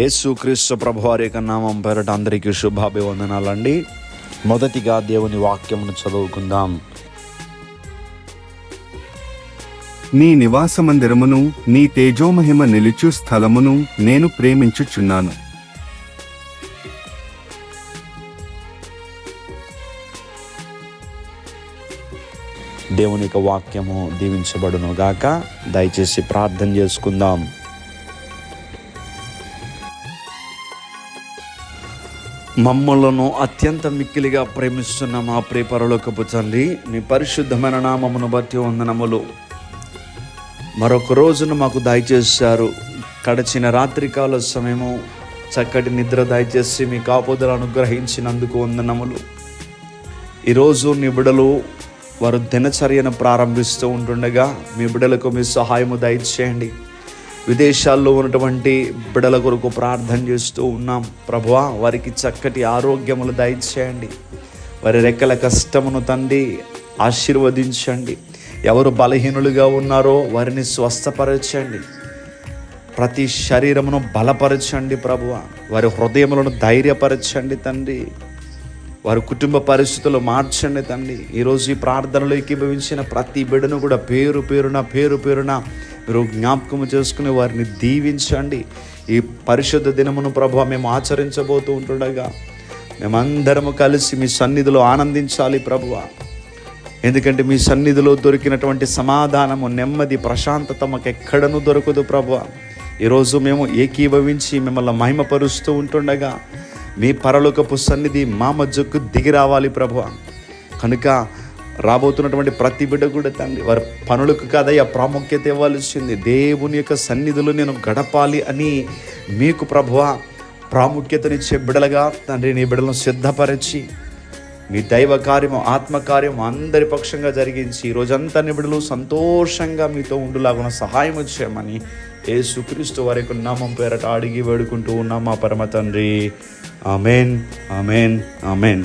యేసుక్రీస్తు ప్రభువారి యొక్క నామం పేరట అందరికీ శుభాభివందనాలండి. మొదటిగా దేవుని వాక్యమును చదువుకుందాం. నీ నివాస మందిరమును నీ తేజోమహిమ నిలుచు స్థలమును నేను ప్రేమించుచున్నాను. దేవుని యొక్క వాక్యము దీవించబడును గాక. దయచేసి ప్రార్థన చేసుకుందాం. మమ్మలను అత్యంత మిక్కిలిగా ప్రేమిస్తున్న మా ప్రియ పరలోకపు తండ్రి, మీ పరిశుద్ధమైన నామమును బట్టి వందనములు. మరొక రోజును మాకు దయచేశారు. గడిచిన రాత్రికాల సమయము చక్కటి నిద్ర దయచేసి మీ కాపుదలను అనుగ్రహించినందుకు వందనములు. ఈరోజు నీ బిడ్డలు వారు దినచర్యను ప్రారంభిస్తూ ఉంటుండగా మీ బిడ్డలకు మీ సహాయము దయచేయండి. విదేశాల్లో ఉన్నటువంటి బిడ్డల కొరకు ప్రార్థన చేస్తూ ఉన్నాం ప్రభువా, వారికి చక్కటి ఆరోగ్యములు దయచేయండి. వారి రెక్కల కష్టమును తండ్రి ఆశీర్వదించండి. ఎవరు బలహీనులుగా ఉన్నారో వారిని స్వస్థపరచండి. ప్రతి శరీరమును బలపరచండి ప్రభువా. వారి హృదయములను ధైర్యపరచండి తండ్రి. వారి కుటుంబ పరిస్థితులు మార్చండి తండ్రి. ఈరోజు ఈ ప్రార్థనలో ఏకీభవించిన ప్రతి బిడ్డను కూడా పేరు పేరున మీరు జ్ఞాపకము చేసుకుని వారిని దీవించండి. ఈ పరిశుద్ధ దినమును ప్రభువా మేము ఆచరించబోతూ ఉంటుండగా మేమందరము కలిసి మీ సన్నిధిలో ఆనందించాలి ప్రభువా. ఎందుకంటే మీ సన్నిధిలో దొరికినటువంటి సమాధానము, నెమ్మది, ప్రశాంతత మాకు ఎక్కడనూ దొరకదు ప్రభువా. ఈరోజు మేము ఏకీభవించి మిమ్మల్ని మహిమపరుస్తూ ఉంటుండగా మీ పరలోకపు సన్నిధి మా మధ్యకు దిగి రావాలి ప్రభువా. కనుక రాబోతున్నటువంటి ప్రతి బిడ్డ కూడా తండ్రి వారి పనులకు కాదయ్యా ప్రాముఖ్యత ఇవ్వాల్సింది. దేవుని యొక్క సన్నిధిలో నేను గడపాలి అని మీకు ప్రభువా ప్రాముఖ్యతనిచ్చే బిడలుగా తండ్రి నీ బిడ్డలను సిద్ధపరిచి మీ దైవ కార్యము, ఆత్మకార్యము అందరి పక్షంగా జరిగించి ఈ రోజంతా నీ బిడ్డలు సంతోషంగా మీతో ఉండులాగున సహాయం చేయమని యేసుక్రీస్తు వారి యొక్క నామం పేరట అడిగి వేడుకుంటూ ఉన్నాం మా పరమ తండ్రి. Amen, amen, amen.